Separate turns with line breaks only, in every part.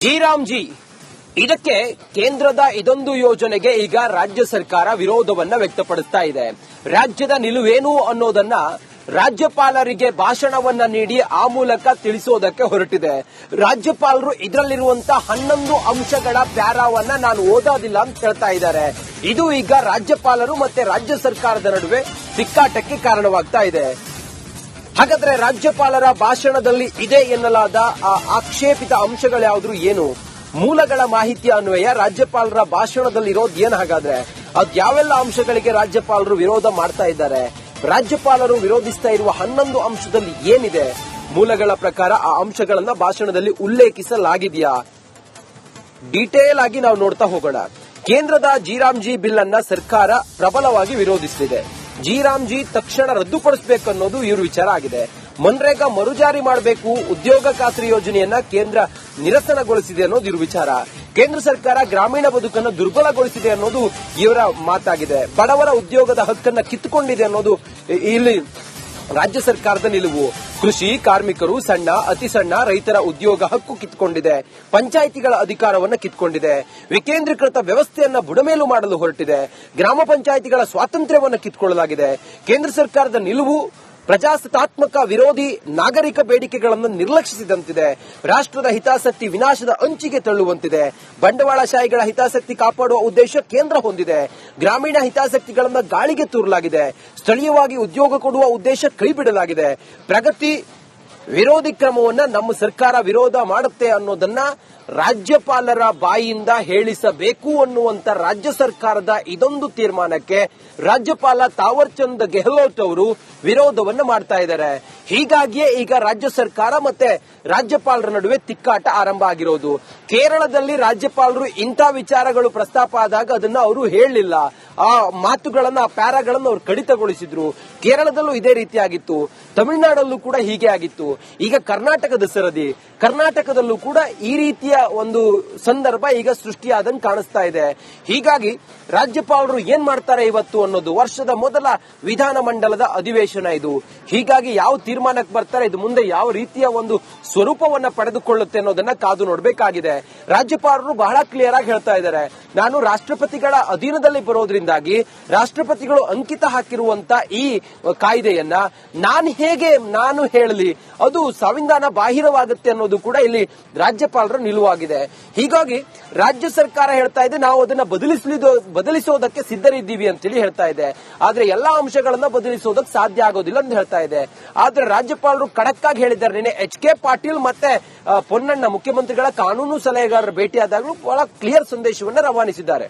G ಇದಕ್ಕೆ ಕೇಂದ್ರದ ಇದೊಂದು ಯೋಜನೆಗೆ ಈಗ ರಾಜ್ಯ ಸರ್ಕಾರ ವಿರೋಧವನ್ನ ವ್ಯಕ್ತಪಡಿಸ್ತಾ ಇದೆ. ರಾಜ್ಯದ ನಿಲುವೇನು ಅನ್ನೋದನ್ನ ರಾಜ್ಯಪಾಲರಿಗೆ ಭಾಷಣವನ್ನ ನೀಡಿ ಆ ಮೂಲಕ ತಿಳಿಸೋದಕ್ಕೆ ಹೊರಟಿದೆ. ರಾಜ್ಯಪಾಲರು ಇದರಲ್ಲಿರುವಂತಹ 11 ಅಂಶಗಳ ಪ್ಯಾರಾವನ್ನ ನಾನು ಓದೋದಿಲ್ಲ ಅಂತ ಹೇಳ್ತಾ ಇದ್ದಾರೆ. ಇದು ಈಗ ರಾಜ್ಯಪಾಲರು ಮತ್ತೆ ರಾಜ್ಯ ಸರ್ಕಾರದ ನಡುವೆ ತಿಕ್ಕಾಟಕ್ಕೆ ಕಾರಣವಾಗ್ತಾ ಇದೆ. ಹಾಗಾದ್ರೆ ರಾಜ್ಯಪಾಲರ ಭಾಷಣದಲ್ಲಿ ಇದೆ ಎನ್ನಲಾದ ಆಕ್ಷೇಪಿತ ಅಂಶಗಳ್ಯಾವ್ದು ಏನು? ಮೂಲಗಳ ಮಾಹಿತಿ ಅನ್ವಯ ರಾಜ್ಯಪಾಲರ ಭಾಷಣದಲ್ಲಿ ಇರೋದು ಏನ್? ಹಾಗಾದ್ರೆ ಅದ್ಯಾವೆಲ್ಲ ಅಂಶಗಳಿಗೆ ರಾಜ್ಯಪಾಲರು ವಿರೋಧ ಮಾಡ್ತಾ ಇದ್ದಾರೆ? ರಾಜ್ಯಪಾಲರು ವಿರೋಧಿಸ್ತಾ ಇರುವ 11 ಅಂಶದಲ್ಲಿ ಏನಿದೆ? ಮೂಲಗಳ ಪ್ರಕಾರ ಆ ಅಂಶಗಳನ್ನ ಭಾಷಣದಲ್ಲಿ ಉಲ್ಲೇಖಿಸಲಾಗಿದೆಯಾ? ಡೀಟೇಲ್ ಆಗಿ ನಾವು ನೋಡ್ತಾ ಹೋಗೋಣ. ಕೇಂದ್ರದ ಜಿ ಬಿಲ್ ಅನ್ನ ಸರ್ಕಾರ ಪ್ರಬಲವಾಗಿ ವಿರೋಧಿಸಲಿದೆ. ಜಿ ತಕ್ಷಣ ರದ್ದುಪಡಿಸಬೇಕನ್ನೋದು ಇವ್ರ ವಿಚಾರ ಆಗಿದೆ. ಮನ್ರೇಗಾ ಮರುಜಾರಿ ಮಾಡಬೇಕು, ಉದ್ಯೋಗ ಖಾತ್ರಿ ಯೋಜನೆಯನ್ನ ಕೇಂದ್ರ ನಿರಸನಗೊಳಿಸಿದೆ ಅನ್ನೋದು ಇವ್ರ ವಿಚಾರ. ಕೇಂದ್ರ ಸರ್ಕಾರ ಗ್ರಾಮೀಣ ಬದುಕನ್ನು ದುರ್ಬಲಗೊಳಿಸಿದೆ ಅನ್ನೋದು ಇವರ ಮಾತಾಗಿದೆ. ಬಡವರ ಉದ್ಯೋಗದ ಹಕ್ಕನ್ನ ಕಿತ್ತುಕೊಂಡಿದೆ ಅನ್ನೋದು ಇಲ್ಲಿ ರಾಜ್ಯ ಸರ್ಕಾರದ ನಿಲುವು. ಕೃಷಿ ಕಾರ್ಮಿಕರು, ಸಣ್ಣ ಅತಿ ಸಣ್ಣ ರೈತರ ಉದ್ಯೋಗ ಹಕ್ಕು ಕಿತ್ಕೊಂಡಿದೆ. ಪಂಚಾಯಿತಿಗಳ ಅಧಿಕಾರವನ್ನು ಕಿತ್ಕೊಂಡಿದೆ. ವಿಕೇಂದ್ರೀಕೃತ ವ್ಯವಸ್ಥೆಯನ್ನ ಬುಡಮೇಲು ಮಾಡಲು ಹೊರಟಿದೆ. ಗ್ರಾಮ ಪಂಚಾಯಿತಿಗಳ ಸ್ವಾತಂತ್ರ್ಯವನ್ನು ಕಿತ್ಕೊಳ್ಳಲಾಗಿದೆ. ಕೇಂದ್ರ ಸರ್ಕಾರದ ನಿಲುವು ಪ್ರಜಾಸತ್ತಾತ್ಮಕ ವಿರೋಧಿ ನಾಗರಿಕ ಬೇಡಿಕೆಗಳನ್ನು ನಿರ್ಲಕ್ಷಿಸಿದಂತಿದೆ. ರಾಷ್ಟ್ರದ ಹಿತಾಸಕ್ತಿ ವಿನಾಶದ ಅಂಚಿಗೆ ತಳ್ಳುವಂತಿದೆ. ಬಂಡವಾಳಶಾಹಿಗಳ ಹಿತಾಸಕ್ತಿ ಕಾಪಾಡುವ ಉದ್ದೇಶ ಕೇಂದ್ರ ಹೊಂದಿದೆ. ಗ್ರಾಮೀಣ ಹಿತಾಸಕ್ತಿಗಳನ್ನು ಗಾಳಿಗೆ ತೂರಲಾಗಿದೆ. ಸ್ಥಳೀಯವಾಗಿ ಉದ್ಯೋಗ ಕೊಡುವ ಉದ್ದೇಶ ಕೈಬಿಡಲಾಗಿದೆ. ಪ್ರಗತಿ ವಿರೋಧಿ ಕ್ರಮವನ್ನ ನಮ್ಮ ಸರ್ಕಾರ ವಿರೋಧ ಮಾಡುತ್ತೆ ಅನ್ನೋದನ್ನ ರಾಜ್ಯಪಾಲರ ಬಾಯಿಯಿಂದ ಹೇಳಿಸಬೇಕು ಅನ್ನುವಂತ ರಾಜ್ಯ ಸರ್ಕಾರದ ಇದೊಂದು ತೀರ್ಮಾನಕ್ಕೆ ರಾಜ್ಯಪಾಲ ತಾವರ್ ಚಂದ್ ಗೆಹ್ಲೋಟ್ ಅವರು ವಿರೋಧವನ್ನು ಮಾಡ್ತಾ ಇದ್ದಾರೆ. ಹೀಗಾಗಿಯೇ ಈಗ ರಾಜ್ಯ ಸರ್ಕಾರ ಮತ್ತೆ ರಾಜ್ಯಪಾಲರ ನಡುವೆ ತಿಕ್ಕಾಟ ಆರಂಭ ಆಗಿರೋದು. ಕೇರಳದಲ್ಲಿ ರಾಜ್ಯಪಾಲರು ಇಂಥ ವಿಚಾರಗಳು ಪ್ರಸ್ತಾಪ ಆದಾಗ ಅದನ್ನ ಅವರು ಹೇಳಲಿಲ್ಲ. ಆ ಮಾತುಗಳನ್ನ, ಆ ಪ್ಯಾರಾಗಳನ್ನು ಅವರು ಕಡಿತಗೊಳಿಸಿದ್ರು. ಕೇರಳದಲ್ಲೂ ಇದೇ ರೀತಿಯಾಗಿತ್ತು. ತಮಿಳುನಾಡಲ್ಲೂ ಕೂಡ ಹೀಗೆ ಆಗಿತ್ತು. ಈಗ ಕರ್ನಾಟಕದ ಸರದಿ, ಕರ್ನಾಟಕದಲ್ಲೂ ಕೂಡ ಈ ರೀತಿಯ ಒಂದು ಸಂದರ್ಭ ಈಗ ಸೃಷ್ಟಿಯಾದಂಗೆ ಕಾಣಿಸ್ತಾ ಇದೆ. ಹೀಗಾಗಿ ರಾಜ್ಯಪಾಲರು ಏನ್ ಮಾಡ್ತಾರೆ ಇವತ್ತು ಅನ್ನೋದು ವರ್ಷದ ಮೊದಲ ವಿಧಾನಮಂಡಲದ ಅಧಿವೇಶನ ಇದು. ಹೀಗಾಗಿ ಯಾವ ತೀರ್ಮಾನಕ್ಕೆ ಬರ್ತಾರೆ, ಇದು ಮುಂದೆ ಯಾವ ರೀತಿಯ ಒಂದು ಸ್ವರೂಪವನ್ನ ಪಡೆದುಕೊಳ್ಳುತ್ತೆ ಅನ್ನೋದನ್ನ ಕಾದು ನೋಡಬೇಕಾಗಿದೆ. ರಾಜ್ಯಪಾಲರು ಬಹಳ ಕ್ಲಿಯರ್ ಆಗಿ ಹೇಳ್ತಾ ಇದ್ದಾರೆ, ನಾನು ರಾಷ್ಟ್ರಪತಿಗಳ ಅಧೀನದಲ್ಲಿ ಬರೋದ್ರಿಂದಾಗಿ ರಾಷ್ಟ್ರಪತಿಗಳು ಅಂಕಿತ ಹಾಕಿರುವಂತ ಈ ಕಾಯ್ದೆಯನ್ನ ನಾನು ಹೇಳಲಿ, ಅದು ಸಂವಿಧಾನ ಬಾಹಿರವಾಗುತ್ತೆ ಅನ್ನೋದು ಕೂಡ ಇಲ್ಲಿ ರಾಜ್ಯಪಾಲರ ನಿಲುವಾಗಿದೆ. ಹೀಗಾಗಿ ರಾಜ್ಯ ಸರ್ಕಾರ ಹೇಳ್ತಾ ಇದೆ, ನಾವು ಅದನ್ನ ಬದಲಿಸೋದಕ್ಕೆ ಸಿದ್ಧರಿದ್ದೀವಿ ಅಂತೇಳಿ ಹೇಳ್ತಾ ಇದೆ. ಆದ್ರೆ ಎಲ್ಲಾ ಅಂಶಗಳನ್ನ ಬದಲಿಸೋದಕ್ಕೆ ಸಾಧ್ಯ ಆಗೋದಿಲ್ಲ ಅಂತ ಹೇಳ್ತಾ ಇದೆ. ಆದ್ರೆ ರಾಜ್ಯಪಾಲರು ಖಡಕ್ ಆಗಿ ಹೇಳಿದ್ದಾರೆ. ನಿನ್ನೆ ಎಚ್.ಕೆ. ಪಾಟೀಲ್ ಮತ್ತೆ ಪೊನ್ನಣ್ಣ ಮುಖ್ಯಮಂತ್ರಿಗಳ ಕಾನೂನು ಸಲಹೆಗಾರರ ಭೇಟಿಯಾದಾಗಲೂ ಬಹಳ ಕ್ಲಿಯರ್ ಸಂದೇಶವನ್ನು ರವಾನಿಸಿದ್ದಾರೆ.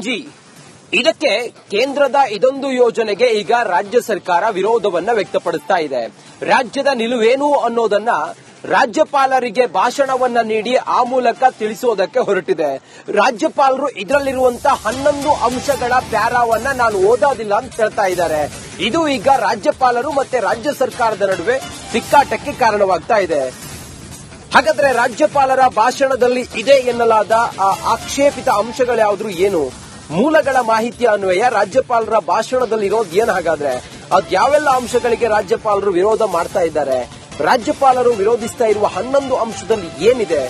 ಜಿ ಇದಕ್ಕೆ ಕೇಂದ್ರದ ಇದೊಂದು ಯೋಜನೆಗೆ ಈಗ ರಾಜ್ಯ ಸರ್ಕಾರ ವಿರೋಧವನ್ನ ವ್ಯಕ್ತಪಡಿಸ್ತಾ ಇದೆ. ರಾಜ್ಯದ ನಿಲುವೇನು ಅನ್ನೋದನ್ನ ರಾಜ್ಯಪಾಲರಿಗೆ ಭಾಷಣವನ್ನ ನೀಡಿ ಆ ಮೂಲಕ ತಿಳಿಸೋದಕ್ಕೆ ಹೊರಟಿದೆ. ರಾಜ್ಯಪಾಲರು ಇದರಲ್ಲಿರುವಂತಹ 11 ಅಂಶಗಳ ಪ್ಯಾರಾವನ್ನ ನಾನು ಓದೋದಿಲ್ಲ ಅಂತ ಹೇಳ್ತಾ ಇದ್ದಾರೆ. ಇದು ಈಗ ರಾಜ್ಯಪಾಲರು ಮತ್ತೆ ರಾಜ್ಯ ಸರ್ಕಾರದ ನಡುವೆ ತಿಕ್ಕಾಟಕ್ಕೆ ಕಾರಣವಾಗ್ತಾ ಇದೆ. ಹಾಗಾದ್ರೆ ರಾಜ್ಯಪಾಲರ ಭಾಷಣದಲ್ಲಿ ಇದೆ ಎನ್ನಲಾದ ಆಕ್ಷೇಪಿತ ಅಂಶಗಳ್ಯಾವ್ದು ಏನು? ಮೂಲಗಳ ಮಾಹಿತಿ ಅನ್ವಯ ರಾಜ್ಯಪಾಲರ ಭಾಷಣದಲ್ಲಿ ಇರೋದು ಏನ್? ಹಾಗಾದ್ರೆ ಅದ್ಯಾವೆಲ್ಲ ಅಂಶಗಳಿಗೆ ರಾಜ್ಯಪಾಲರು ವಿರೋಧ ಮಾಡ್ತಾ ಇದ್ದಾರೆ? ರಾಜ್ಯಪಾಲರು ವಿರೋಧಿಸ್ತಾ ಇರುವ 11 ಅಂಶದಲ್ಲಿ ಏನಿದೆ?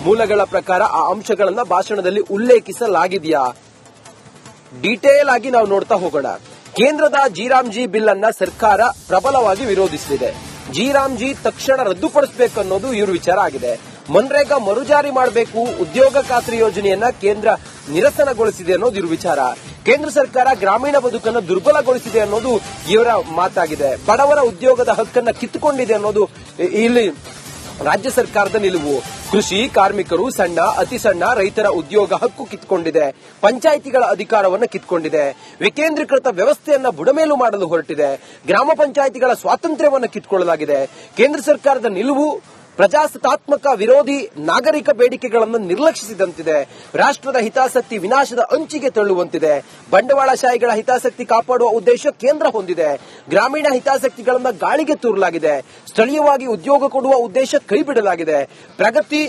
ಮೂಲಗಳ ಪ್ರಕಾರ ಆ ಅಂಶಗಳನ್ನ ಭಾಷಣದಲ್ಲಿ ಉಲ್ಲೇಖಿಸಲಾಗಿದೆಯಾ? ಡೀಟೇಲ್ ಆಗಿ ನಾವು ನೋಡ್ತಾ ಹೋಗೋಣ. ಕೇಂದ್ರದ ಜಿ ಬಿಲ್ ಅನ್ನ ಸರ್ಕಾರ ಪ್ರಬಲವಾಗಿ ವಿರೋಧಿಸಲಿದೆ. ಜಿ ತಕ್ಷಣ ರದ್ದುಪಡಿಸಬೇಕನ್ನೋದು ಇವ್ರ ವಿಚಾರ ಆಗಿದೆ. ಮನ್ರೇಗಾ ಮರುಜಾರಿ ಮಾಡಬೇಕು, ಉದ್ಯೋಗ ಖಾತ್ರಿ ಯೋಜನೆಯನ್ನ ಕೇಂದ್ರ ನಿರಸನಗೊಳಿಸಿದೆ ಅನ್ನೋದು ಇವ್ರ ವಿಚಾರ. ಕೇಂದ್ರ ಸರ್ಕಾರ ಗ್ರಾಮೀಣ ಬದುಕನ್ನು ದುರ್ಬಲಗೊಳಿಸಿದೆ ಅನ್ನೋದು ಇವರ ಮಾತಾಗಿದೆ. ಬಡವರ ಉದ್ಯೋಗದ ಹಕ್ಕನ್ನ ಕಿತ್ತುಕೊಂಡಿದೆ ಅನ್ನೋದು ಇಲ್ಲಿ ರಾಜ್ಯ ಸರ್ಕಾರದ ನಿಲುವು. ಕೃಷಿ ಕಾರ್ಮಿಕರು, ಸಣ್ಣ ಅತಿ ಸಣ್ಣ ರೈತರ ಉದ್ಯೋಗ ಹಕ್ಕು ಕಿತ್ಕೊಂಡಿದೆ. ಪಂಚಾಯಿತಿಗಳ ಅಧಿಕಾರವನ್ನು ಕಿತ್ಕೊಂಡಿದೆ. ವಿಕೇಂದ್ರೀಕೃತ ವ್ಯವಸ್ಥೆಯನ್ನ ಬುಡಮೇಲು ಮಾಡಲು ಹೊರಟಿದೆ. ಗ್ರಾಮ ಪಂಚಾಯಿತಿಗಳ ಸ್ವಾತಂತ್ರ್ಯವನ್ನು ಕಿತ್ಕೊಳ್ಳಲಾಗಿದೆ. ಕೇಂದ್ರ ಸರ್ಕಾರದ ನಿಲುವು ಪ್ರಜಾಸತ್ತಾತ್ಮಕ ವಿರೋಧಿ ನಾಗರಿಕ ಬೇಡಿಕೆಗಳನ್ನು ನಿರ್ಲಕ್ಷಿಸಿದಂತಿದೆ. ರಾಷ್ಟ್ರದ ಹಿತಾಸಕ್ತಿ ವಿನಾಶದ ಅಂಚಿಗೆ ತಳ್ಳುವಂತಿದೆ. ಬಂಡವಾಳಶಾಹಿಗಳ ಹಿತಾಸಕ್ತಿ ಕಾಪಾಡುವ ಉದ್ದೇಶ ಕೇಂದ್ರ ಹೊಂದಿದೆ. ಗ್ರಾಮೀಣ ಹಿತಾಸಕ್ತಿಗಳನ್ನು ಗಾಳಿಗೆ ತೂರಲಾಗಿದೆ. ಸ್ಥಳೀಯವಾಗಿ ಉದ್ಯೋಗ ಕೊಡುವ ಉದ್ದೇಶ ಕೈಬಿಡಲಾಗಿದೆ. ಪ್ರಗತಿ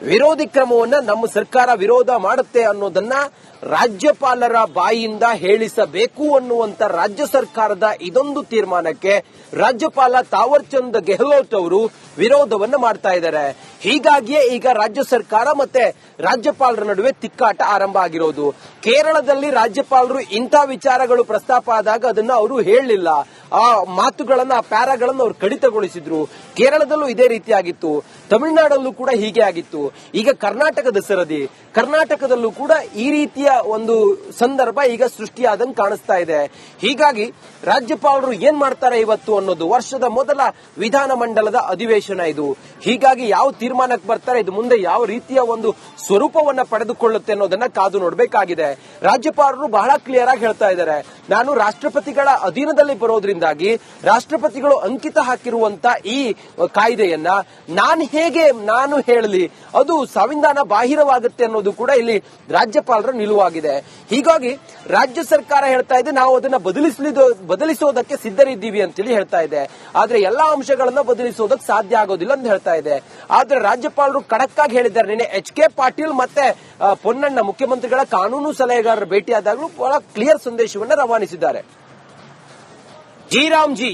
ವಿರೋಧಿ ಕ್ರಮವನ್ನ ನಮ್ಮ ಸರ್ಕಾರ ವಿರೋಧ ಮಾಡುತ್ತೆ ಅನ್ನೋದನ್ನ ರಾಜ್ಯಪಾಲರ ಬಾಯಿಯಿಂದ ಹೇಳಿಸಬೇಕು ಅನ್ನುವಂತ ರಾಜ್ಯ ಸರ್ಕಾರದ ಇದೊಂದು ತೀರ್ಮಾನಕ್ಕೆ ರಾಜ್ಯಪಾಲ ತಾವರ್ ಚಂದ್ ಗೆಹ್ಲೋಟ್ ಅವರು ವಿರೋಧವನ್ನ ಮಾಡ್ತಾ ಇದ್ದಾರೆ. ಹೀಗಾಗಿಯೇ ಈಗ ರಾಜ್ಯ ಸರ್ಕಾರ ಮತ್ತೆ ರಾಜ್ಯಪಾಲರ ನಡುವೆ ತಿಕ್ಕಾಟ ಆರಂಭ ಆಗಿರೋದು. ಕೇರಳದಲ್ಲಿ ರಾಜ್ಯಪಾಲರು ಇಂಥ ವಿಚಾರಗಳು ಪ್ರಸ್ತಾಪ ಆದಾಗ ಅದನ್ನ ಅವರು ಹೇಳಲಿಲ್ಲ. ಆ ಮಾತುಗಳನ್ನ, ಆ ಪ್ಯಾರಾಗಳನ್ನ ಅವರು ಕಡಿತಗೊಳಿಸಿದ್ರು. ಕೇರಳದಲ್ಲೂ ಇದೇ ರೀತಿಯಾಗಿತ್ತು, ತಮಿಳುನಾಡಲ್ಲೂ ಕೂಡ ಹೀಗೆ ಆಗಿತ್ತು. ಈಗ ಕರ್ನಾಟಕದ ಸರದಿ, ಕರ್ನಾಟಕದಲ್ಲೂ ಕೂಡ ಈ ರೀತಿಯ ಒಂದು ಸಂದರ್ಭ ಈಗ ಸೃಷ್ಟಿಯಾದಂಗೆ ಕಾಣಿಸ್ತಾ ಇದೆ. ಹೀಗಾಗಿ ರಾಜ್ಯಪಾಲರು ಏನ್ ಮಾಡ್ತಾರೆ ಇವತ್ತು ಅನ್ನೋದು ವರ್ಷದ ಮೊದಲ ವಿಧಾನಮಂಡಲದ ಅಧಿವೇಶನ ಇದು. ಹೀಗಾಗಿ ಯಾವ ತೀರ್ಮಾನಕ್ಕೆ ಬರ್ತಾರೆ, ಇದು ಮುಂದೆ ಯಾವ ರೀತಿಯ ಒಂದು ಸ್ವರೂಪವನ್ನ ಪಡೆದುಕೊಳ್ಳುತ್ತೆ ಅನ್ನೋದನ್ನ ಕಾದು ನೋಡಬೇಕಾಗಿದೆ. ರಾಜ್ಯಪಾಲರು ಬಹಳ ಕ್ಲಿಯರ್ ಆಗಿ ಹೇಳ್ತಾ ಇದ್ದಾರೆ, ನಾನು ರಾಷ್ಟ್ರಪತಿಗಳ ಅಧೀನದಲ್ಲಿ ಬರೋದ್ರಿಂದಾಗಿ ರಾಷ್ಟ್ರಪತಿಗಳು ಅಂಕಿತ ಹಾಕಿರುವಂತ ಈ ಕಾಯ್ದೆಯನ್ನ ನಾನು ಹೇಳಲಿ, ಅದು ಸಂವಿಧಾನ ಬಾಹಿರವಾಗುತ್ತೆ ಅನ್ನೋದು ಕೂಡ ಇಲ್ಲಿ ರಾಜ್ಯಪಾಲರ ನಿಲುವಾಗಿದೆ. ಹೀಗಾಗಿ ರಾಜ್ಯ ಸರ್ಕಾರ ಹೇಳ್ತಾ ಇದೆ, ನಾವು ಅದನ್ನ ಬದಲಿಸೋದಕ್ಕೆ ಸಿದ್ಧರಿದ್ದೀವಿ ಅಂತೇಳಿ ಹೇಳ್ತಾ ಇದೆ. ಆದ್ರೆ ಎಲ್ಲಾ ಅಂಶಗಳನ್ನ ಬದಲಿಸೋದಕ್ಕೆ ಸಾಧ್ಯ ಆಗೋದಿಲ್ಲ ಅಂತ ಹೇಳ್ತಾ ಇದೆ. ಆದ್ರೆ ರಾಜ್ಯಪಾಲರು ಖಡಕ್ ಆಗಿ ಹೇಳಿದ್ದಾರೆ. ನಿನ್ನೆ ಎಚ್.ಕೆ. ಪಾಟೀಲ್ ಮತ್ತೆ ಪೊನ್ನಣ್ಣ ಮುಖ್ಯಮಂತ್ರಿಗಳ ಕಾನೂನು ಸಲಹೆಗಾರರ ಭೇಟಿಯಾದಾಗಲೂ ಬಹಳ ಕ್ಲಿಯರ್ ಸಂದೇಶವನ್ನು ರವಾನಿಸಿದ್ದಾರೆ. ಜಿ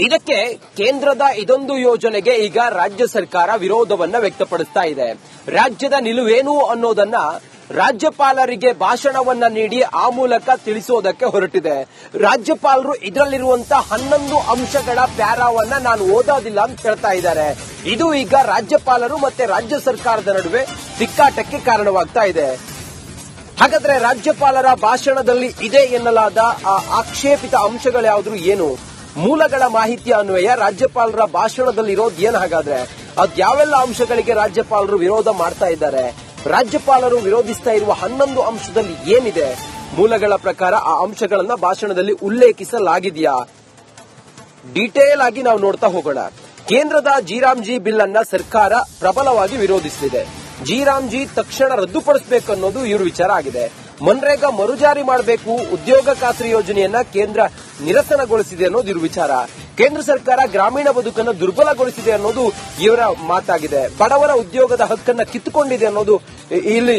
ಇದಕ್ಕೆ ಕೇಂದ್ರದ ಇದೊಂದು ಯೋಜನೆಗೆ ಈಗ ರಾಜ್ಯ ಸರ್ಕಾರ ವಿರೋಧವನ್ನ ವ್ಯಕ್ತಪಡಿಸ್ತಾ ಇದೆ. ರಾಜ್ಯದ ನಿಲುವೇನು ಅನ್ನೋದನ್ನ ರಾಜ್ಯಪಾಲರಿಗೆ ಭಾಷಣವನ್ನ ನೀಡಿ ಆ ಮೂಲಕ ತಿಳಿಸೋದಕ್ಕೆ ಹೊರಟಿದೆ. ರಾಜ್ಯಪಾಲರು ಇದರಲ್ಲಿರುವಂತಹ 11 ಅಂಶಗಳ ಪ್ಯಾರಾವನ್ನ ನಾನು ಓದೋದಿಲ್ಲ ಅಂತ ಹೇಳ್ತಾ ಇದ್ದಾರೆ. ಇದು ಈಗ ರಾಜ್ಯಪಾಲರು ಮತ್ತೆ ರಾಜ್ಯ ಸರ್ಕಾರದ ನಡುವೆ ತಿಕ್ಕಾಟಕ್ಕೆ ಕಾರಣವಾಗ್ತಾ ಇದೆ. ಹಾಗಾದ್ರೆ ರಾಜ್ಯಪಾಲರ ಭಾಷಣದಲ್ಲಿ ಇದೆ ಎನ್ನಲಾದ ಆಕ್ಷೇಪಿತ ಅಂಶಗಳ್ಯಾವ್ದು, ಏನು ಮೂಲಗಳ ಮಾಹಿತಿಯ ಅನ್ವಯ ರಾಜ್ಯಪಾಲರ ಭಾಷಣದಲ್ಲಿ ಇರೋದು ಏನ್? ಹಾಗಾದ್ರೆ ಅದ್ಯಾವೆಲ್ಲ ಅಂಶಗಳಿಗೆ ರಾಜ್ಯಪಾಲರು ವಿರೋಧ ಮಾಡ್ತಾ ಇದ್ದಾರೆ? ರಾಜ್ಯಪಾಲರು ವಿರೋಧಿಸ್ತಾ ಇರುವ 11 ಅಂಶದಲ್ಲಿ ಏನಿದೆ? ಮೂಲಗಳ ಪ್ರಕಾರ ಆ ಅಂಶಗಳನ್ನ ಭಾಷಣದಲ್ಲಿ ಉಲ್ಲೇಖಿಸಲಾಗಿದೆಯಾ? ಡೀಟೇಲ್ ಆಗಿ ನಾವು ನೋಡ್ತಾ ಹೋಗೋಣ. ಕೇಂದ್ರದ ಜಿ ಬಿಲ್ ಅನ್ನ ಸರ್ಕಾರ ಪ್ರಬಲವಾಗಿ ವಿರೋಧಿಸಲಿದೆ. ಜಿ ತಕ್ಷಣ ರದ್ದುಪಡಿಸಬೇಕು ಅನ್ನೋದು ಇವ್ರ ವಿಚಾರ ಆಗಿದೆ. ಮನ್ರೇಗಾ ಮರುಜಾರಿ ಮಾಡಬೇಕು, ಉದ್ಯೋಗ ಖಾತ್ರಿ ಯೋಜನೆಯನ್ನ ಕೇಂದ್ರ ನಿರಸನಗೊಳಿಸಿದೆ ಅನ್ನೋದು ಇವ್ರ ವಿಚಾರ. ಕೇಂದ್ರ ಸರ್ಕಾರ ಗ್ರಾಮೀಣ ಬದುಕನ್ನು ದುರ್ಬಲಗೊಳಿಸಿದೆ ಅನ್ನೋದು ಇವರ ಮಾತಾಗಿದೆ. ಬಡವರ ಉದ್ಯೋಗದ ಹಕ್ಕನ್ನ ಕಿತ್ತುಕೊಂಡಿದೆ ಅನ್ನೋದು ಇಲ್ಲಿ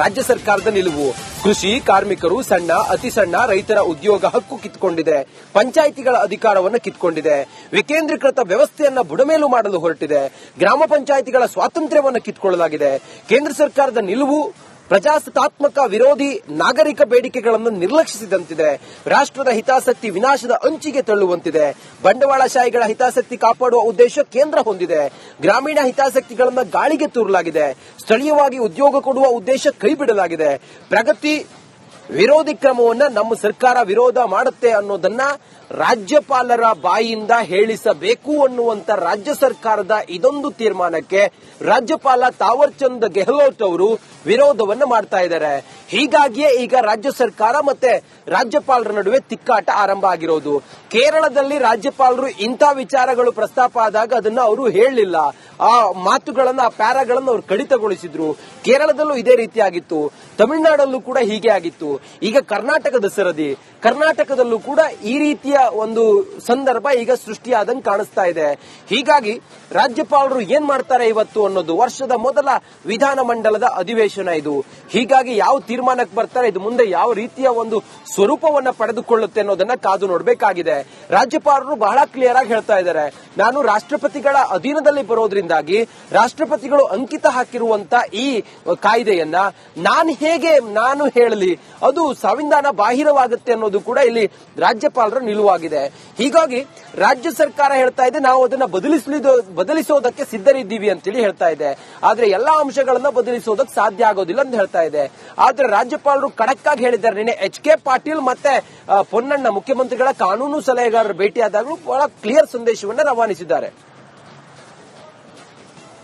ರಾಜ್ಯ ಸರ್ಕಾರದ ನಿಲುವು. ಕೃಷಿ ಕಾರ್ಮಿಕರು, ಸಣ್ಣ ಅತಿ ಸಣ್ಣ ರೈತರ ಉದ್ಯೋಗ ಹಕ್ಕು ಕಿತ್ತುಕೊಂಡಿದೆ. ಪಂಚಾಯಿತಿಗಳ ಅಧಿಕಾರವನ್ನು ಕಿತ್ತುಕೊಂಡಿದೆ. ವಿಕೇಂದ್ರೀಕೃತ ವ್ಯವಸ್ಥೆಯನ್ನ ಬುಡಮೇಲು ಮಾಡಲು ಹೊರಟಿದೆ. ಗ್ರಾಮ ಪಂಚಾಯಿತಿಗಳ ಸ್ವಾತಂತ್ರ್ಯವನ್ನು ಕಿತ್ತುಕೊಳ್ಳಲಾಗಿದೆ. ಕೇಂದ್ರ ಸರ್ಕಾರದ ನಿಲುವು ಪ್ರಜಾಸತ್ತಾತ್ಮಕ ವಿರೋಧಿ ನಾಗರಿಕ ಬೇಡಿಕೆಗಳನ್ನು ನಿರ್ಲಕ್ಷಿಸಿದಂತಿದೆ. ರಾಷ್ಟ್ರದ ಹಿತಾಸಕ್ತಿ ವಿನಾಶದ ಅಂಚಿಗೆ ತಳ್ಳುವಂತಿದೆ. ಬಂಡವಾಳಶಾಹಿಗಳ ಹಿತಾಸಕ್ತಿ ಕಾಪಾಡುವ ಉದ್ದೇಶ ಕೇಂದ್ರ ಹೊಂದಿದೆ. ಗ್ರಾಮೀಣ ಹಿತಾಸಕ್ತಿಗಳನ್ನು ಗಾಳಿಗೆ ತೂರಲಾಗಿದೆ. ಸ್ಥಳೀಯವಾಗಿ ಉದ್ಯೋಗ ಕೊಡುವ ಉದ್ದೇಶ ಕೈಬಿಡಲಾಗಿದೆ. ಪ್ರಗತಿ ವಿರೋಧಿ ಕ್ರಮವನ್ನ ನಮ್ಮ ಸರ್ಕಾರ ವಿರೋಧ ಮಾಡುತ್ತೆ ಅನ್ನೋದನ್ನ ರಾಜ್ಯಪಾಲರ ಬಾಯಿಯಿಂದ ಹೇಳಿಸಬೇಕು ಅನ್ನುವಂತ ರಾಜ್ಯ ಸರ್ಕಾರದ ಇದೊಂದು ತೀರ್ಮಾನಕ್ಕೆ ರಾಜ್ಯಪಾಲ ತಾವರ್ ಚಂದ್ ಗೆಹ್ಲೋಟ್ ಅವರು ವಿರೋಧವನ್ನ ಮಾಡ್ತಾ ಇದ್ದಾರೆ. ಹೀಗಾಗಿಯೇ ಈಗ ರಾಜ್ಯ ಸರ್ಕಾರ ಮತ್ತೆ ರಾಜ್ಯಪಾಲರ ನಡುವೆ ತಿಕ್ಕಾಟ ಆರಂಭ ಆಗಿರೋದು. ಕೇರಳದಲ್ಲಿ ರಾಜ್ಯಪಾಲರು ಇಂಥ ವಿಚಾರಗಳು ಪ್ರಸ್ತಾಪ ಆದಾಗ ಅದನ್ನ ಅವರು ಹೇಳಲಿಲ್ಲ. ಆ ಮಾತುಗಳನ್ನ, ಆ ಪ್ಯಾರಾಗಳನ್ನ ಅವರು ಕಡಿತಗೊಳಿಸಿದ್ರು. ಕೇರಳದಲ್ಲೂ ಇದೇ ರೀತಿಯಾಗಿತ್ತು, ತಮಿಳುನಾಡಲ್ಲೂ ಕೂಡ ಹೀಗೆ ಆಗಿತ್ತು. ಈಗ ಕರ್ನಾಟಕದ ಸರದಿ, ಕರ್ನಾಟಕದಲ್ಲೂ ಕೂಡ ಈ ರೀತಿಯ ಒಂದು ಸಂದರ್ಭ ಈಗ ಸೃಷ್ಟಿಯಾದಂಗೆ ಕಾಣಿಸ್ತಾ ಇದೆ. ಹೀಗಾಗಿ ರಾಜ್ಯಪಾಲರು ಏನ್ ಮಾಡ್ತಾರೆ ಇವತ್ತು ಅನ್ನೋದು ವರ್ಷದ ಮೊದಲ ವಿಧಾನಮಂಡಲದ ಅಧಿವೇಶನ ಇದು. ಹೀಗಾಗಿ ಯಾವ ತೀರ್ಮಾನಕ್ಕೆ ಬರ್ತಾರೆ, ಇದು ಮುಂದೆ ಯಾವ ರೀತಿಯ ಒಂದು ಸ್ವರೂಪವನ್ನ ಪಡೆದುಕೊಳ್ಳುತ್ತೆ ಅನ್ನೋದನ್ನ ಕಾದು ನೋಡಬೇಕಾಗಿದೆ. ರಾಜ್ಯಪಾಲರು ಬಹಳ ಕ್ಲಿಯರ್ ಆಗಿ ಹೇಳ್ತಾ ಇದ್ದಾರೆ, ನಾನು ರಾಷ್ಟ್ರಪತಿಗಳ ಅಧೀನದಲ್ಲಿ ಬರೋದ್ರಿಂದಾಗಿ ರಾಷ್ಟ್ರಪತಿಗಳು ಅಂಕಿತ ಹಾಕಿರುವಂತ ಈ ಕಾಯ್ದೆಯನ್ನ ನಾನು ಹೇಳಲಿ, ಅದು ಸಂವಿಧಾನ ಬಾಹಿರವಾಗುತ್ತೆ ಅನ್ನೋದು ಕೂಡ ಇಲ್ಲಿ ರಾಜ್ಯಪಾಲರ ನಿಲುವಾಗಿದೆ. ಹೀಗಾಗಿ ರಾಜ್ಯ ಸರ್ಕಾರ ಹೇಳ್ತಾ ಇದೆ, ನಾವು ಅದನ್ನ ಬದಲಿಸೋದಕ್ಕೆ ಸಿದ್ಧರಿದ್ದೀವಿ ಅಂತೇಳಿ ಹೇಳ್ತಾ ಇದೆ. ಆದ್ರೆ ಎಲ್ಲಾ ಅಂಶಗಳನ್ನ ಬದಲಿಸೋದಕ್ಕೆ ಸಾಧ್ಯ ಆಗೋದಿಲ್ಲ ಅಂತ ಹೇಳ್ತಾ ಇದೆ. ಆದ್ರೆ ರಾಜ್ಯಪಾಲರು ಖಡಕ್ ಆಗಿ ಹೇಳಿದ್ದಾರೆ. ನಿನ್ನೆ ಎಚ್.ಕೆ. ಪಾಟೀಲ್ ಮತ್ತೆ ಪೊನ್ನಣ್ಣ ಮುಖ್ಯಮಂತ್ರಿಗಳ ಕಾನೂನು ಸಲಹೆಗಾರರ ಭೇಟಿಯಾದಾಗಲೂ ಬಹಳ ಕ್ಲಿಯರ್ ಸಂದೇಶವನ್ನು ರವಾನಿಸಿದ್ದಾರೆ.